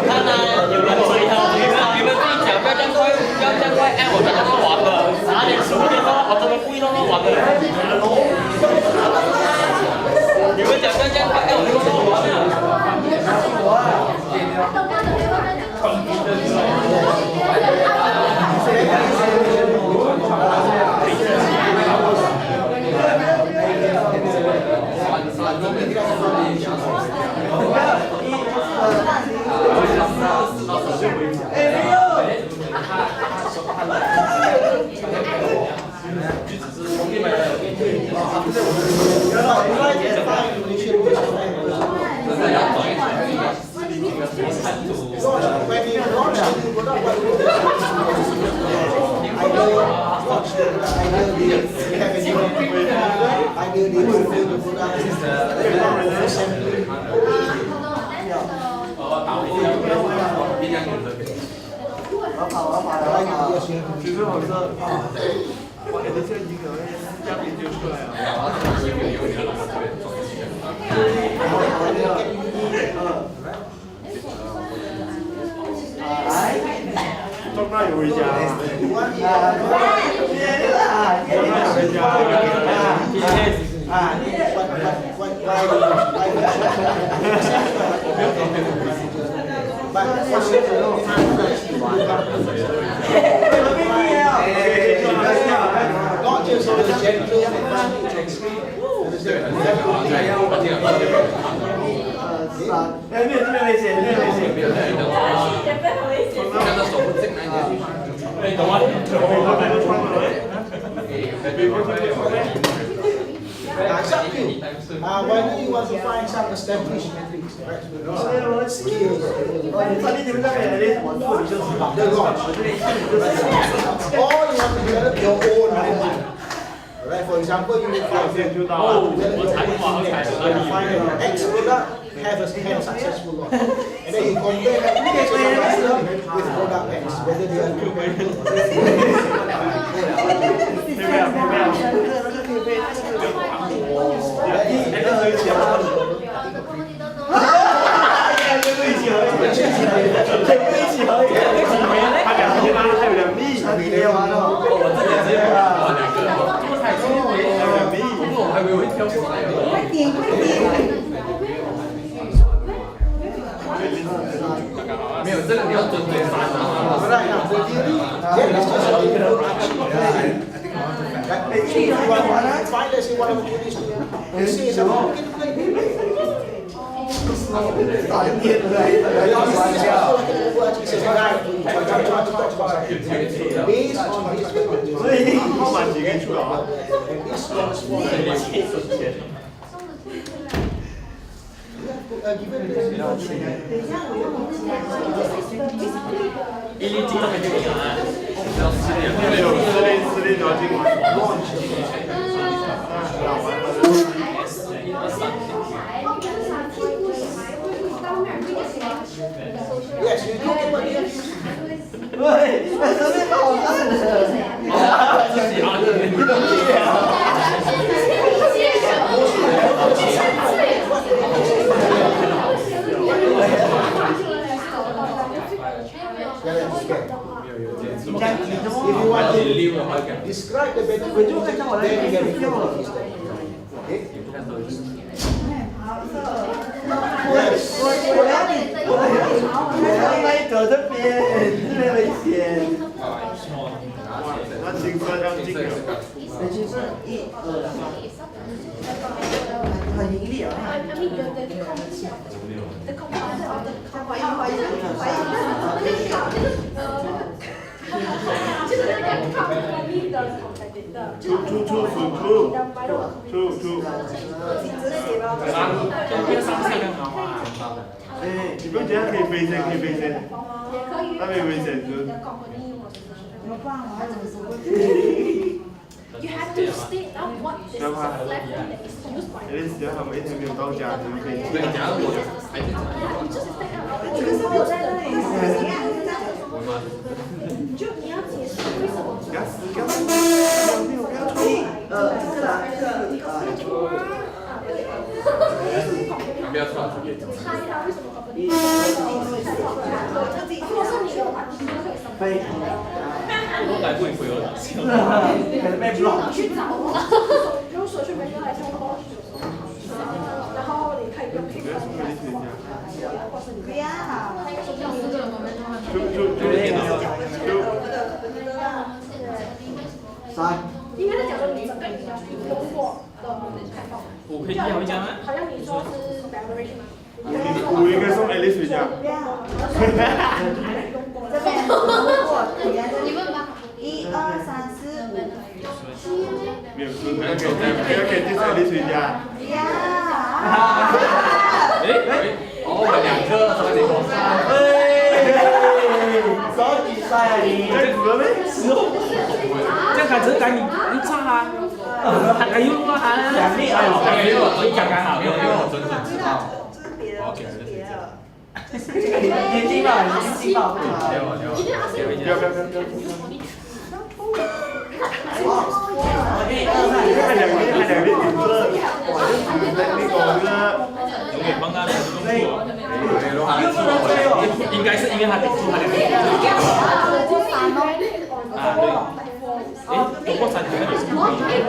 看啊，有人追他，你们自己讲，不要这样快，不要这样快，哎，我在那边玩的，哪点15点哦，我真的故意在那玩的。你们讲不要这样快，哎，我在那玩的。其实好像我给的这一个嘉宾就出来了。中大有回家。Not just on the gentle when you want to find some established skills, the launch, or you want to develop your own method. Right, for example, you will find X product have a successful launch, and then you compare that with product X, whether they are没有这个你要准备翻啊。所以号码几个出来啊？一粒金都没给你啊！私立条金。Yes, you talk about it. 对，那昨天把我干的。If you want to describe the benefit, then you can我要来走这边，这边危险。那金色要金的。其实1、2、很盈利啊。哎，你不觉得可以飞升？那没危险就。You have to state out what is left that is used by. 只要他们一天没有到家，就可以。对，假如我还是这个是我在那里。就你要解释为什么？这个啦，不要出来随便讲。猜他为什么不理？如果是你有把题目可以什么？我来不会有的。可能被 block。去找，用手去每个来上课，然后你可以用这个。不要。三。应该是讲说你整个比较通过的采访。我可以讲一讲吗？好像你说是 evaluation 吗？我应该送 Alice 回家。这边如果你问吧。1、2、3、4、5。没有，不要给 Alice 回家。呀。哦，我们2个手举赛啊你！这样子的咩？这样他只赶你炸啊！他还用啊！奖励哎呦，我讲还好，因为我真的知道。我要给人家年轻吧，年轻吧，不要。还两个点子，我就是在那个。有点帮他们动作。应该是因为他顶住他2个。啊对。哎，不过3个也是不可以。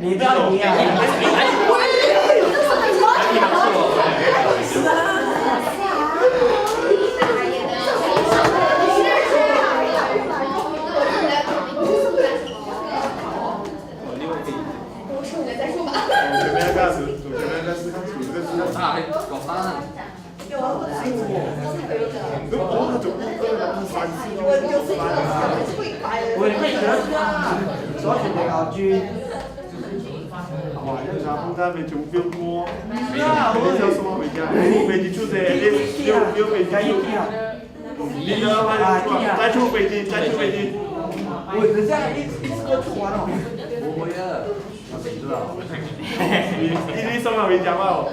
你不要赢啊！我也会觉得，所以那个军。哇，那啥不在没中标过，没有什么回家，飞机出在有飞机。你呢？再出飞机。我等下一次都出完了。不会啊，我知道。你送他回家吗？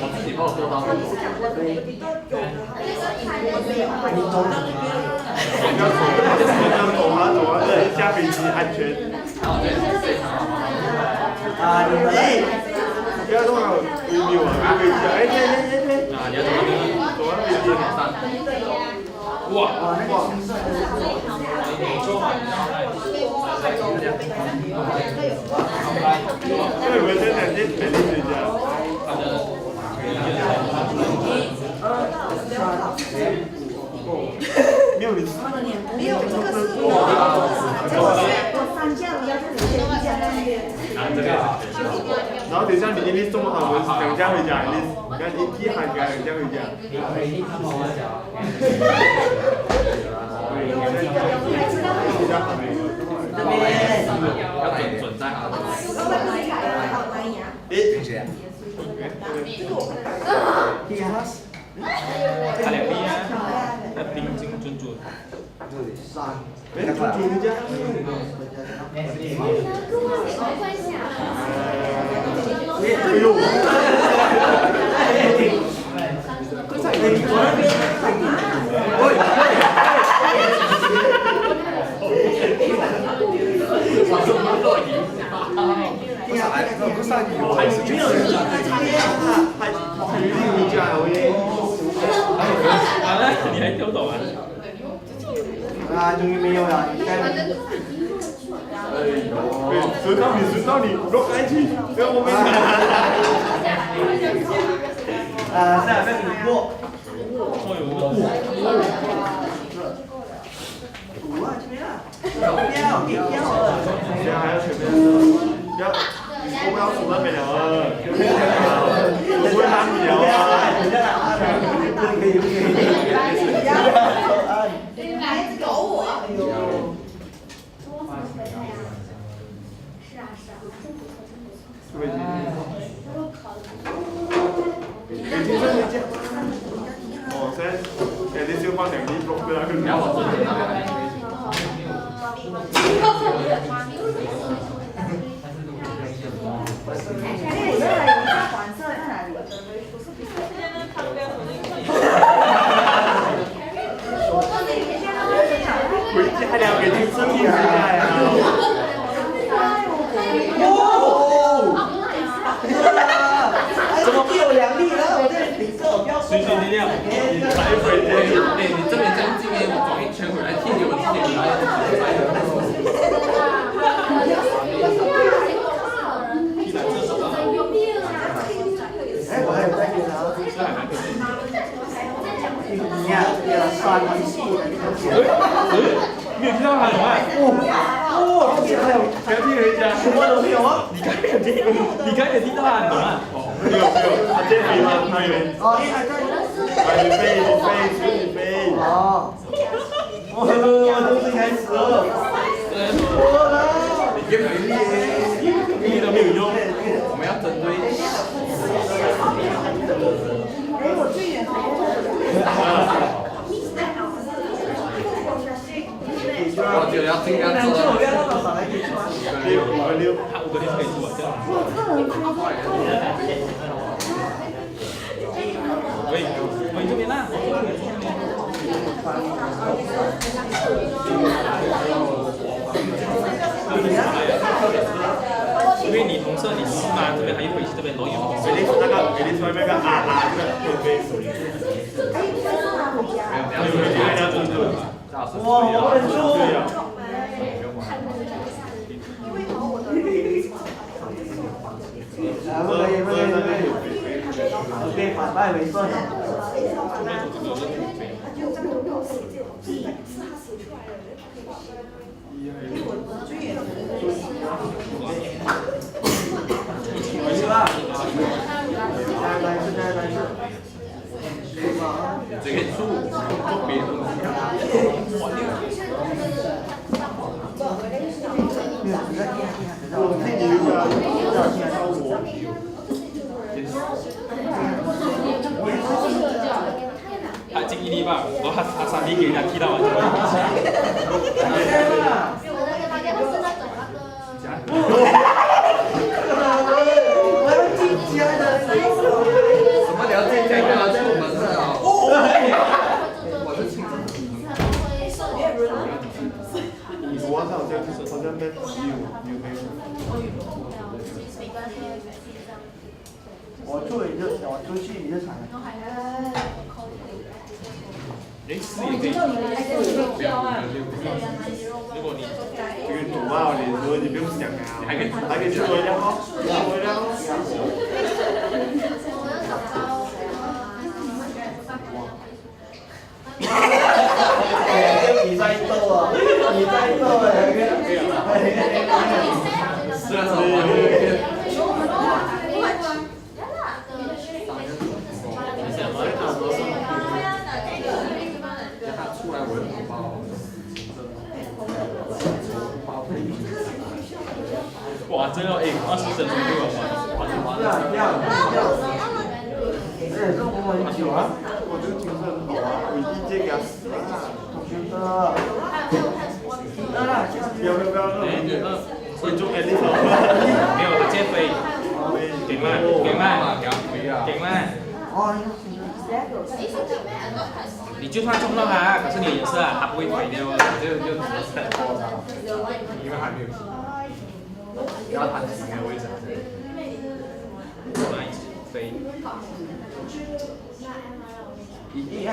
我自己帮我做到。你走那边。走啊，这里下飞机安全。啊，你们累。不要动了，没有啊，飞机，哎，对。啊，你要走那边。走啊，飞机3。哇，那个青色的是我。因为我现在在北京回家。没有你吃。没有，这个是我3架，我要这里1架那边。然后等一下你一粒送好，我2架回家，你看1喊给2架回家。这边要准在哪里？诶，谁啊？他2粒啊，那冰晶准。哎，中一家。哎呦！你还丢走啊？啊，终于没有了，应该。轮到你落下去，不要我们。啊，再被你过。这边啊，标现在还要前面，不要，我们要数那边了，我不会拉你了。可以。搞我！飞机上飞机。哦，现在你就放2粒 block 了，你要我做点那个。黄色在哪里？回家2个就生意回来了。到他懂吗？不要听人家，我都没有啊。你刚才有听到他懂吗？没有，他这里吗？他以为，哦，你还在？你飞。哦，我都是开始了。我了。你越没力，力都没有用。我们要针对。哎，我最远我觉得要尽量做到。5个6，他5个6可以做这样。喂，这边啦。因为你同色你4嘛，这边还有回去这边容易有。那个啊，这个飞手里。哇，我很输。不可以。我可以反败为胜。回去吧。来，这个处做别的东西。我听你他进1粒吧，然后他3粒给人家踢到完。我要进家的。什么聊天在干嘛？在我们这啊？我是亲自。我好像在有没有？我出去你就惨了。4也可以。如果你这个赌啊，你不用想啊，还可以去做一下哦，你在斗啊！你在斗虽然说出来我有红包。哇，真的20整就没有不要。哎，这我很久啊。我这个精神好啊，我一届给他死了。我觉得。不要，会中 at least 没有，他接飞。给慢。给慢。哦。你就算中到他，可是你的颜色他不会毁掉的。就因为还没有踢，要弹琴的位置。飞。你看，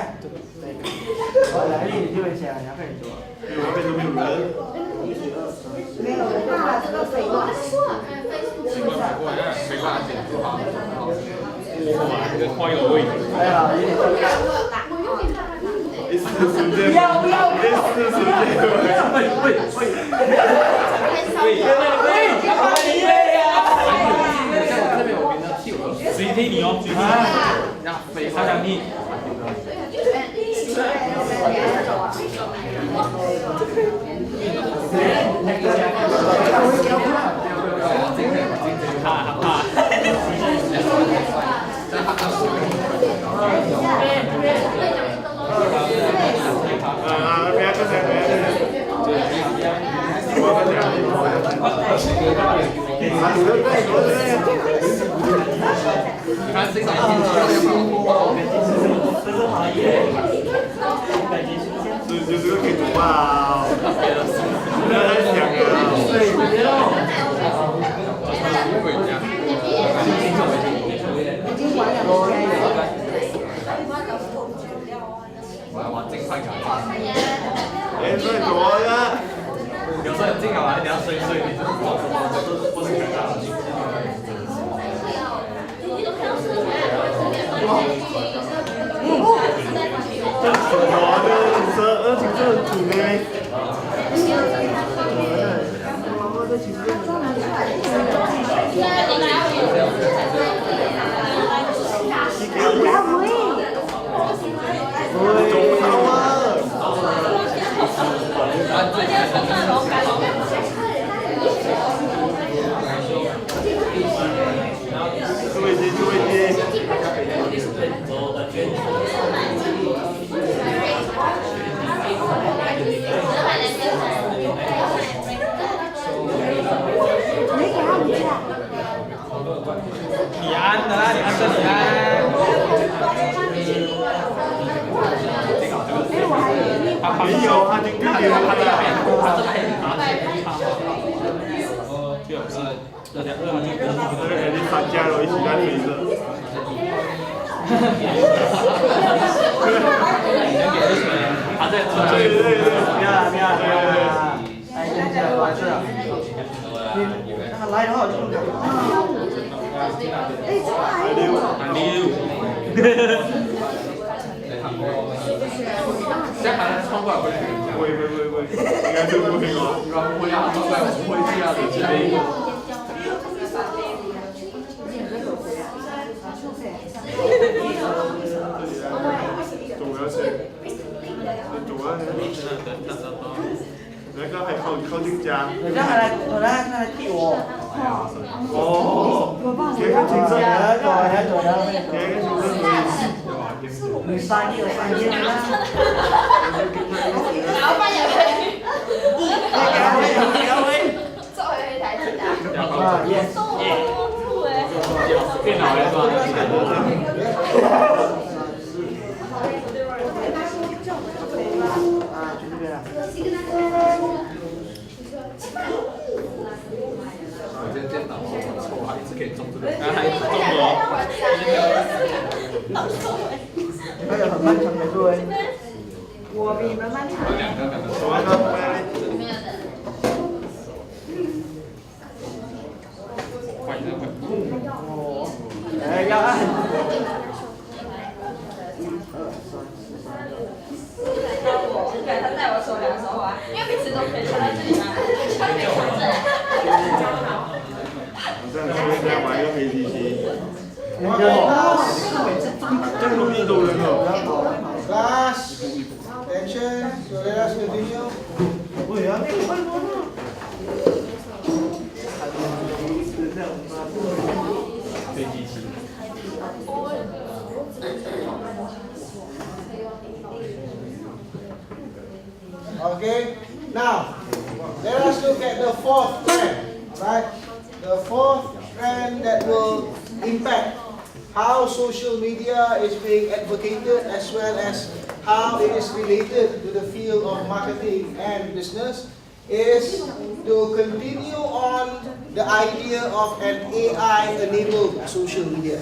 我来你就会想2个人做。因为那边都没有人。没有人怕这个水管。没办法剪不好。哇，这个花有味。哎呀，有点不要！谁踢你哦？他想踢。你看这场进球要不要？这是行业。就是个可以赌啊，不要再想啊。对，别动。已经玩了。我要玩尽快感。哎，最多了。有时候很近啊，你要睡，你就是不是尴尬。我的12请这主呢？你参加了一起在飞着。他在对对对，哎，现在完事了。那来的话就现在还穿过来会去。会，应该是不会吧？一般不会啊，穿过来我不会这样子之类的。总要先，总要那个还靠近家。人家还来替我。哦，这个青色，走了。这个青色你3页了。老板也可以。你做回一台机的。啊，yes。电脑来装。啊，就这边了。我今天电脑很臭，还一直可以中这个。还中了。还有很漫长的路。我比你们漫长。两个。哦。哎，要按。对，他带我手2手啊，因为平时都可以穿在这里嘛，穿没穿着。这样说在玩一个飞机机。这个容易走人哦。Class, attention, so let us continue. 会啊。飞机机。Okay, now let us look at the fourth trend, right? The fourth trend that will impact how social media is being advocated as well as how it is related to the field of marketing and business is to continue on the idea of an AI-enabled social media,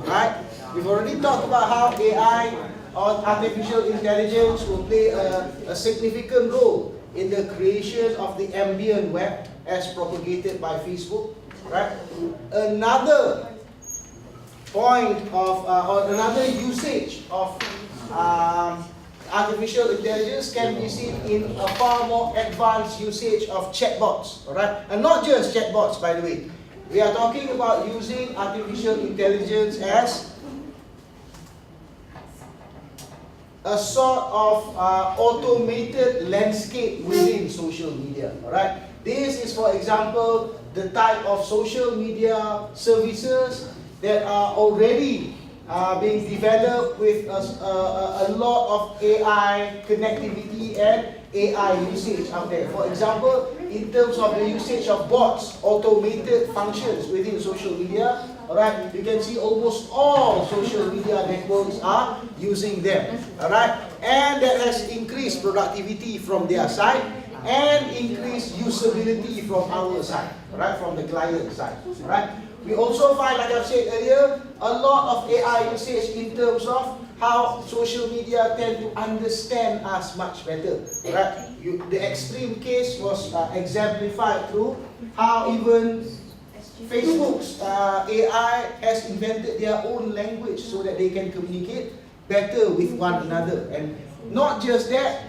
right? We've already talked about how AI or artificial intelligence will play a significant role in the creation of the ambient web as propagated by Facebook, right? Another point of, or another usage of artificial intelligence can be seen in a far more advanced usage of chatbots, alright? And not just chatbots, by the way. We are talking about using artificial intelligence as a sort of automated landscape within social media, alright? This is, for example, the type of social media services that are already being developed with a lot of AI connectivity and AI usage out there. For example, in terms of the usage of bots, automated functions within social media, alright, you can see almost all social media networks are using them, alright, and that has increased productivity from their side and increased usability from our side, right, from the client side, right. We also find, like I've said earlier, a lot of AI usage in terms of how social media tend to understand us much better, right. The extreme case was exemplified through how even Facebook's AI has invented their own language so that they can communicate better with one another. And not just that,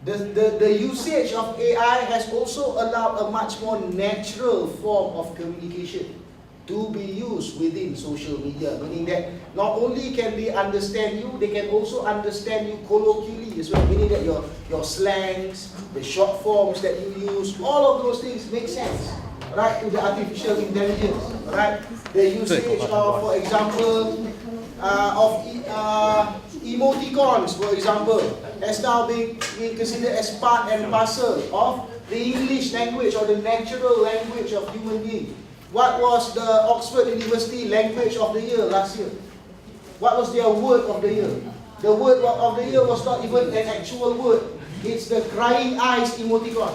the usage of AI has also allowed a much more natural form of communication to be used within social media, meaning that not only can they understand you, they can also understand you colloquially as well, meaning that your slangs, the short forms that you use, all of those things make sense, right, to the artificial intelligence, right? The usage of, for example, emoticons, for example, has now been considered as part and parcel of the English language or the natural language of human beings. What was the Oxford University language of the year last year? What was their word of the year? The word of the year was not even an actual word. It's the crying eyes emoticon.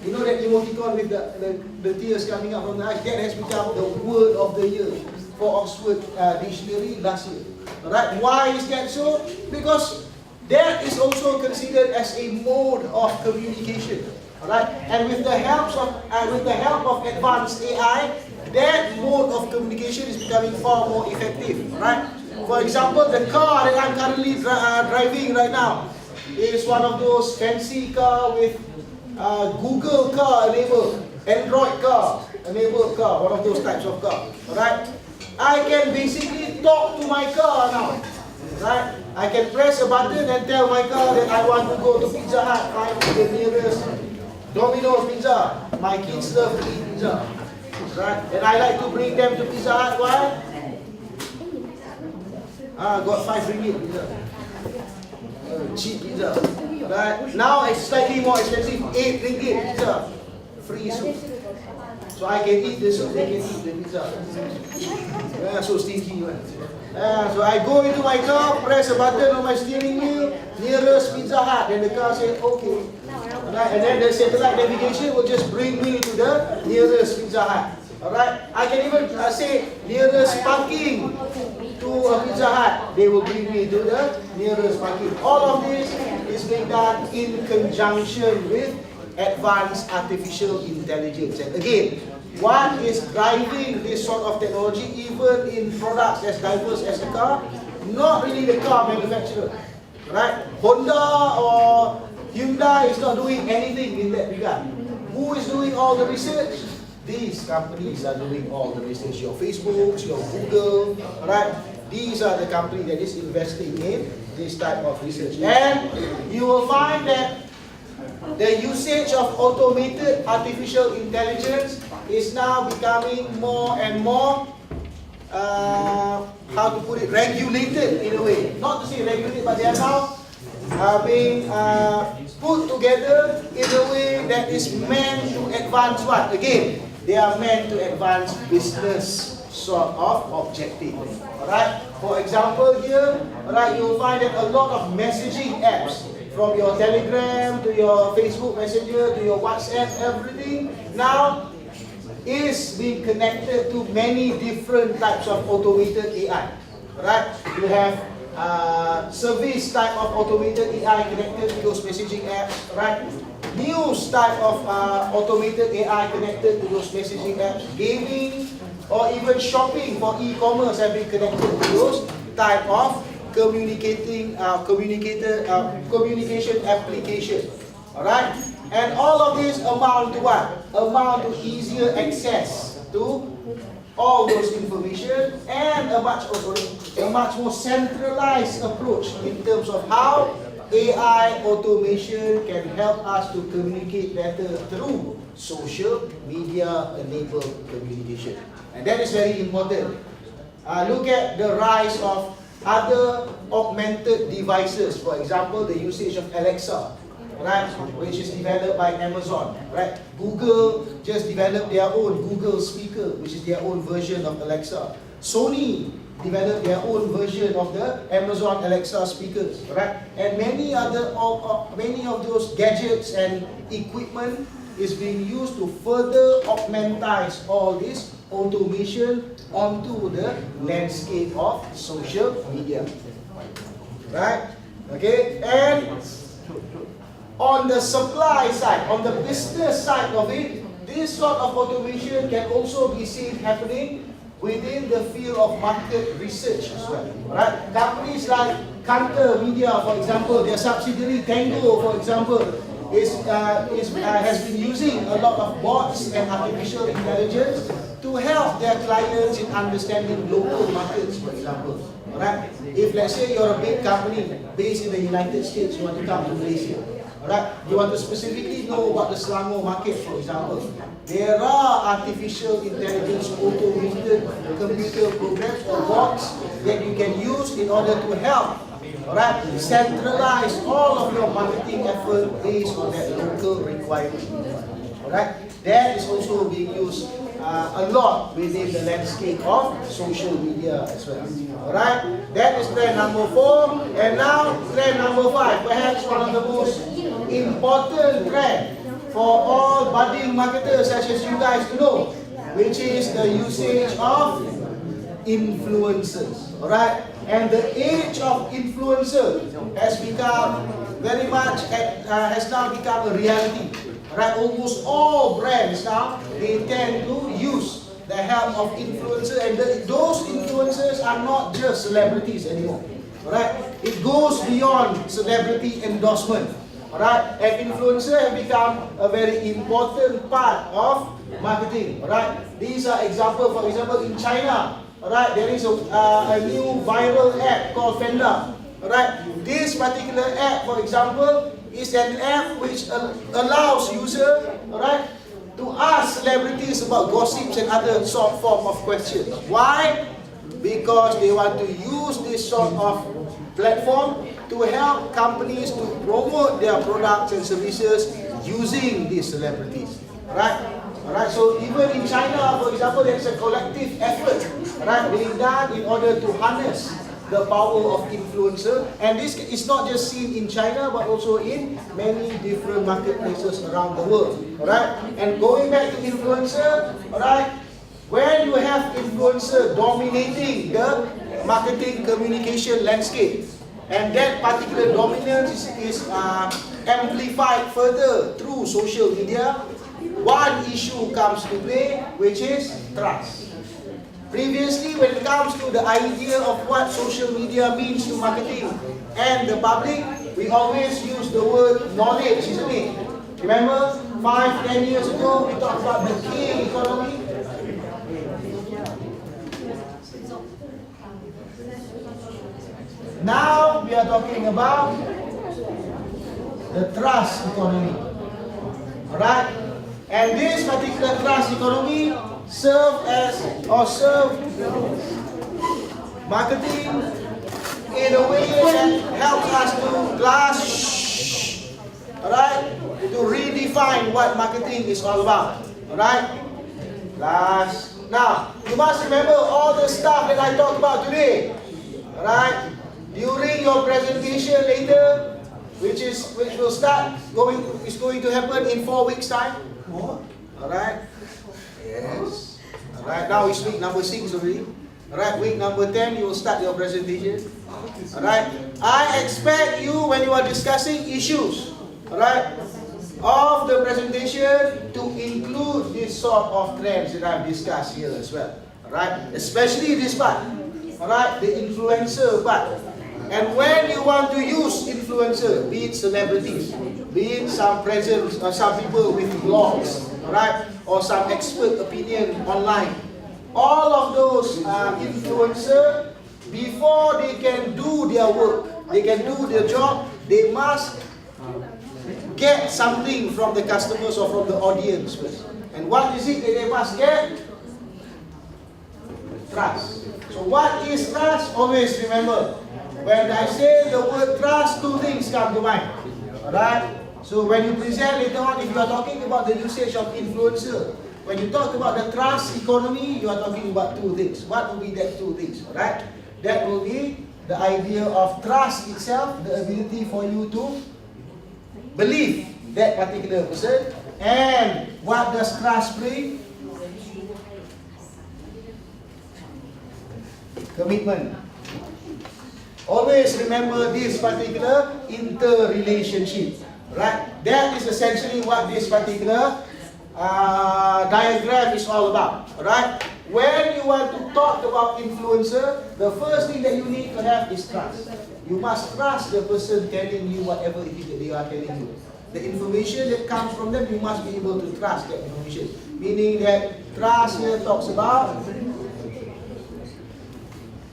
You know that emoticon with the tears coming out from the eyes? That has become the word of the year for Oxford Dictionary last year. Alright, why is that so? Because that is also considered as a mode of communication. Alright, and with the help of advanced AI, that mode of communication is becoming far more effective. Right? For example, the car that I'm currently driving right now is one of those fancy car with Google car enabled, Android car enabled car, one of those types of car. Alright? I can basically talk to my car now. Right? I can press a button and tell my car that I want to go to Pizza Hut, find the nearest Domino's Pizza. My kids love to eat pizza. Right? And I like to bring them to Pizza Hut. Why? Got 5 ringgit pizza. Cheap pizza. Right? Now it's slightly more expensive, 8 ringgit pizza. Free soup. So I can eat the soup, they can eat the pizza. So stinky one. So I go into my car, press a button on my steering wheel, nearest Pizza Hut, and the car says okay. Right? And then the satellite navigation will just bring me to the nearest Pizza Hut. Alright? I can even say nearest parking to a Pizza Hut. They will bring me to the nearest parking. All of this is being done in conjunction with advanced artificial intelligence. And again, what is driving this sort of technology, even in products as diverse as the car? Not really the car manufacturer. Right? Honda or Hyundai is not doing anything in that regard. Who is doing all the research? These companies are doing all the research. Your Facebook, your Google, right? These are the companies that is investing in this type of research. And you will find that the usage of automated artificial intelligence is now becoming more and more, how to put it, regulated in a way. Not to say regulated, but they are now being put together in a way that is meant to advance what? Again, they are meant to advance business sort of objective. Alright? For example here, alright, you'll find that a lot of messaging apps, from your Telegram to your Facebook Messenger to your WhatsApp, everything now is being connected to many different types of automated AI. Right? You have service type of automated AI connected to those messaging apps. Right? News type of automated AI connected to those messaging apps. Gaming or even shopping for e-commerce have been connected to those type of communication application. Alright? And all of this amount to what? Amount to easier access to all those information and a much more centralized approach in terms of how AI automation can help us to communicate better through social media enabled communication. And that is very important. Look at the rise of other augmented devices, for example, the usage of Alexa, right, which is developed by Amazon, right? Google just developed their own Google speaker, which is their own version of Alexa. Sony developed their own version of the Amazon Alexa speakers, right? And many of those gadgets and equipment is being used to further augmentize all this automation onto the landscape of social media. Right? Okay? And on the supply side, on the business side of it, this sort of automation can also be seen happening within the field of market research as well. Right? Companies like Kantar Media, for example, their subsidiary Tango, for example, has been using a lot of bots and artificial intelligence to help their clients in understanding local markets, for example. Alright? If let's say you're a big company based in the United States, you want to come to Malaysia. Alright? You want to specifically know about the Selangor market, for example. There are artificial intelligence automated computer programs or bots that you can use in order to help, alright, centralize all of your marketing effort based on that local requirement. Alright? That is also being used a lot within the landscape of social media as well. Alright? That is trend number 4. And now trend number 5. Perhaps one of the most important trend for all budding marketers such as you guys to know, which is the usage of influencers. Alright? And the age of influencer has become very much, has now become a reality. Alright? Almost all brands now, they tend to use the help of influencers, and those influencers are not just celebrities anymore. Alright? It goes beyond celebrity endorsement. Alright? And influencer have become a very important part of marketing. Alright? These are examples. For example, in China, alright, there is a new viral app called Fenda. Alright? This particular app, for example, is an app which allows user, alright, to ask celebrities about gossips and other sort form of questions. Why? Because they want to use this sort of platform to help companies to promote their products and services using these celebrities. Right? Alright, so even in China, for example, there is a collective effort, right, being done in order to harness the power of influencer, and this is not just seen in China but also in many different marketplaces around the world. Alright, and going back to influencer, alright, when you have influencer dominating the marketing communication landscape, and that particular dominance is amplified further through social media, one issue comes to play, which is trust. Previously, when it comes to the idea of what social media means to marketing and the public, we always use the word knowledge, isn't it? Remember, 5-10 years ago, we talked about the K economy. Now, we are talking about the trust economy. Alright? And this particular trust economy serve marketing in a way that helps us to alright, to redefine what marketing is all about. Alright? Now, you must remember all the stuff that I talked about today. Alright? During your presentation later, which is going to happen in 4 weeks' time. Alright? Yes. Alright, now it's week number 6 already. Alright, week number 10 you will start your presentation. Alright? I expect you, when you are discussing issues, alright, of the presentation, to include this sort of trends that I've discussed here as well. Alright? Especially this part. Alright? The influencer part. And when you want to use influencer, be it celebrities, be it some presence or some people with blogs, right, or some expert opinion online, all of those influencer, before they can do their work, they can do their job, they must get something from the customers or from the audience first. And what is it that they must get? Trust. So what is trust? Always remember, when I say the word trust, two things come to mind. Alright? So when you present later on, if you are talking about the usage of influencer, when you talk about the trust economy, you are talking about two things. What will be that two things? Alright? That will be the idea of trust itself, the ability for you to believe that particular person. And what does trust bring? Commitment. Always remember this particular interrelationship, right? That is essentially what this particular diagram is all about, right? When you want to talk about influencer, the first thing that you need to have is trust. You must trust the person telling you whatever it is that they are telling you. The information that comes from them, you must be able to trust that information. Meaning that trust here talks about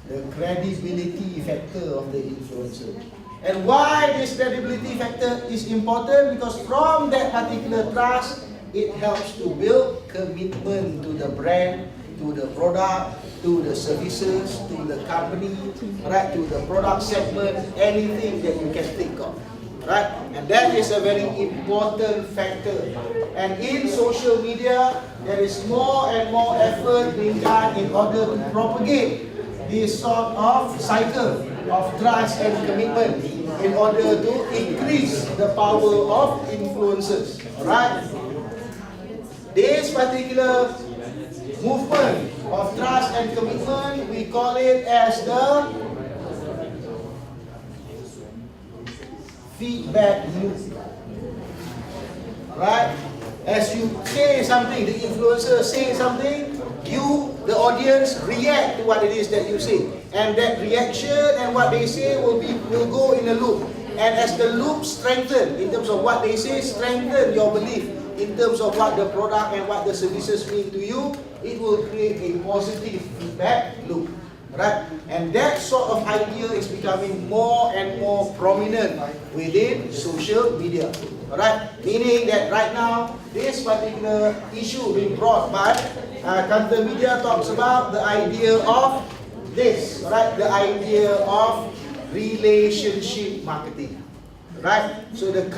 the credibility factor of the influencer. And why this credibility factor is important? Because from that particular trust, it helps to build commitment to the brand, to the product, to the services, to the company, right, to the product segment, anything that you can think of. Right? And that is a very important factor. And in social media, there is more and more effort being done in order to propagate this sort of cycle of trust and commitment in order to increase the power of influencers. Alright? This particular movement of trust and commitment, we call it as the feedback loop. Alright? As you say something, the influencer say something, you, the audience, react to what it is that you say. And that reaction and what they say will go in a loop. And as the loop strengthen in terms of what they say, strengthen your belief in terms of what the product and what the services mean to you, it will create a positive feedback loop. Right? And that sort of idea is becoming more and more prominent within social media. Right? Meaning that right now, this particular issue being brought by Kantar Media talks about the idea of this, right? The idea of relationship marketing. Right? So the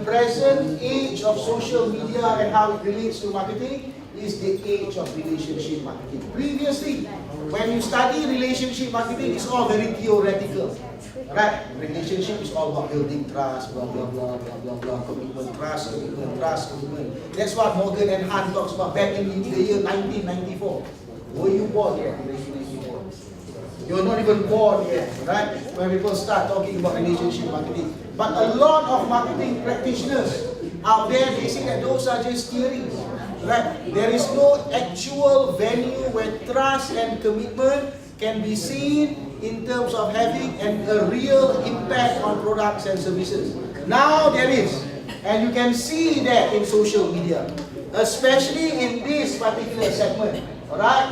present age of social media and how it relates to marketing is the age of relationship marketing. Previously, when you study relationship marketing, it's all very theoretical. Right? Relationship is all about building trust, blah blah blah blah blah blah, commitment, trust, commitment. That's what Morgan and Han talks about back in the year 1994. Were you born yet? 1994. You're not even born yet, right? When people start talking about relationship marketing. But a lot of marketing practitioners out there, they say that those are just theories. Right? There is no actual venue where trust and commitment can be seen in terms of having a real impact on products and services. Now there is. And you can see that in social media. Especially in this particular segment. Alright?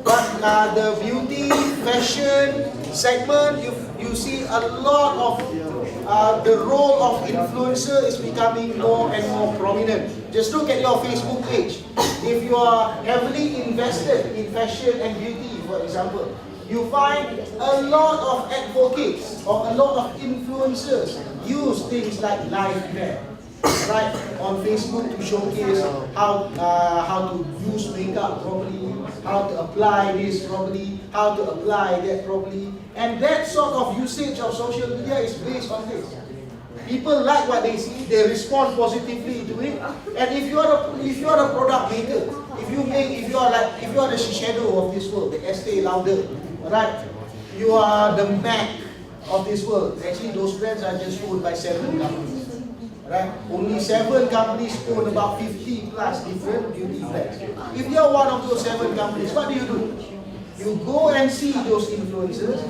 But the beauty, fashion segment, you see a lot of the role of influencer is becoming more and more prominent. Just look at your Facebook page. If you are heavily invested in fashion and beauty, for example, you find a lot of advocates or a lot of influencers use things like live hair, right, on Facebook to showcase how to use makeup properly, how to apply this properly, how to apply that properly, and that sort of usage of social media is based on this. People like what they see, they respond positively to it. And if you are a product maker, if you are the shadow of this world, the Estee Lauder, right? You are the Mac of this world. Actually, those brands are just owned by 7 companies, right? Only 7 companies own about 50 plus different beauty brands. If you are one of those 7 companies, what do? You go and see those influencers,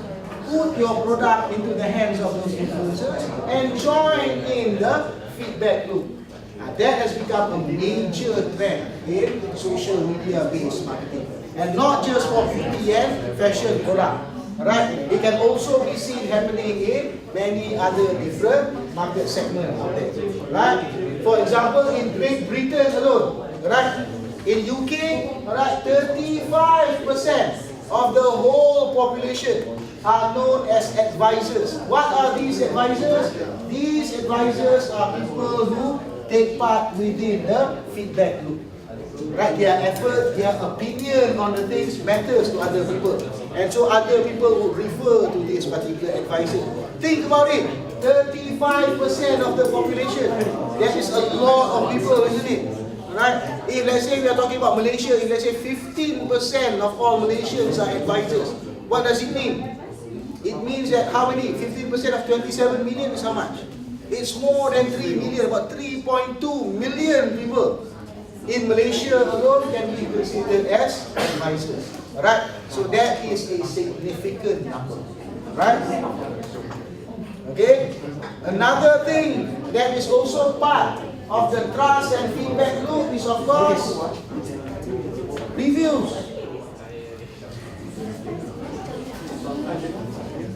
put your product into the hands of those influencers, and join in the feedback loop. Now, that has become a major trend in social media-based marketing. And not just for beauty and fashion product. Right? It can also be seen happening in many other different market segments out there. Right? For example, in Great Britain alone, right? In UK, right, 35% of the whole population are known as advisors. What are these advisors? These advisors are people who take part within the feedback loop. Right? Their effort, their opinion on the things matters to other people. And so other people would refer to this particular advisor. Think about it. 35% of the population. That is a lot of people, isn't it? Right? If let's say we are talking about Malaysia, if let's say 15% of all Malaysians are advisors, what does it mean? It means that how many? 15% of 27 million is how much? It's more than 3 million, about 3.2 million people in Malaysia alone can be considered as advisors. Right? So that is a significant number. Right? Okay? Another thing that is also part of the trust and feedback loop is, of course, reviews.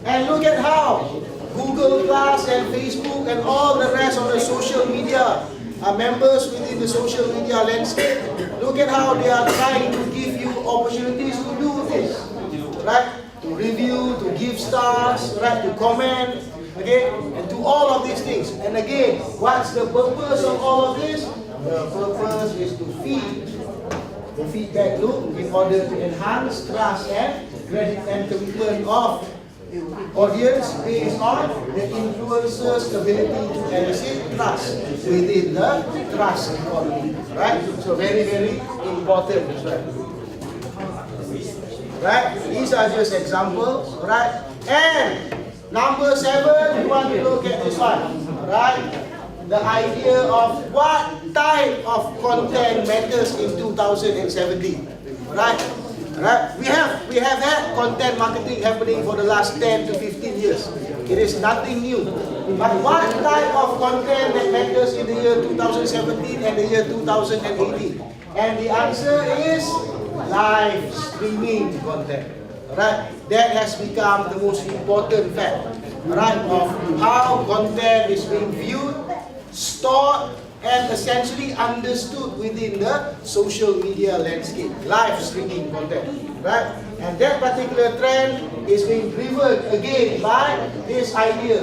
And look at how Google Plus and Facebook and all the rest of the social media are members within the social media landscape. Look at how they are trying to give you opportunities to do this, right? To review, to give stars, right? To comment, okay? And to all of these things. And again, what's the purpose of all of this? The purpose is to feed the feedback loop in order to enhance trust and credit and commitment of Audience based on the influencer's ability to elicit trust within the trust economy. Right? So very, very important as well. Right? These are just examples. Right? And number 7, you want to look at this one. Right? The idea of what type of content matters in 2017. Right? Right? We have had content marketing happening for the last 10 to 15 years. It is nothing new. But what type of content that matters in the year 2017 and the year 2018? And the answer is live streaming content. Right? That has become the most important fact, right, of how content is being viewed, stored, and essentially understood within the social media landscape, live streaming content, right? And that particular trend is being driven again by this idea,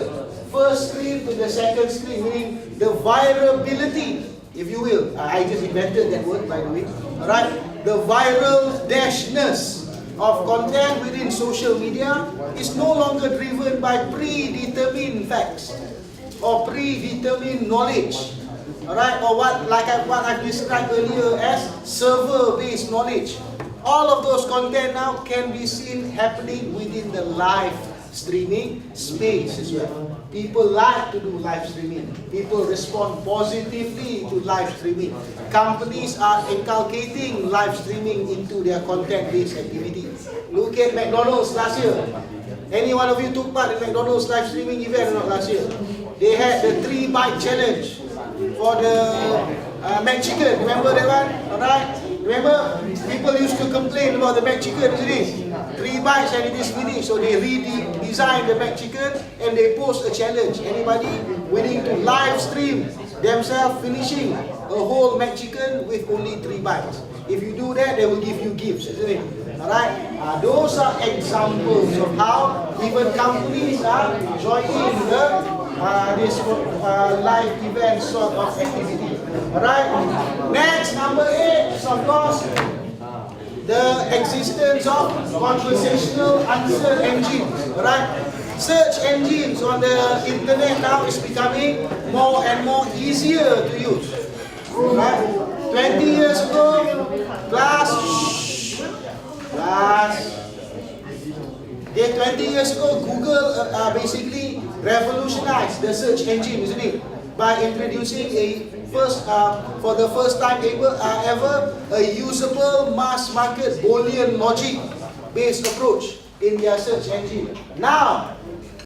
first screen to the second screen, meaning the virality, if you will. I just invented that word, by the way, right? The viral dashness of content within social media is no longer driven by predetermined facts or predetermined knowledge. Alright, or what I've described earlier as server-based knowledge. All of those content now can be seen happening within the live streaming space as well. People like to do live streaming. People respond positively to live streaming. Companies are inculcating live streaming into their content-based activity. Look at McDonald's last year. Any one of you took part in McDonald's live streaming event or not last year? They had the 3-bite challenge for the McChicken. Remember that one? Alright? Remember? People used to complain about the McChicken, isn't it? 3 bites and it is finished. So they redesigned the McChicken and they post a challenge. Anybody willing to live stream themselves finishing a whole McChicken with only 3 bites? If you do that, they will give you gifts, isn't it? Alright? Those are examples of how even companies are joining this live event sort of activity. Alright? Next, number 8 is of course the existence of conversational answer engines. Alright? Search engines on the internet now is becoming more and more easier to use. Right? 20 years ago, class, 20 years ago, Google basically revolutionized the search engine, isn't it? By introducing for the first time ever, a usable mass market Boolean logic based approach in their search engine. Now,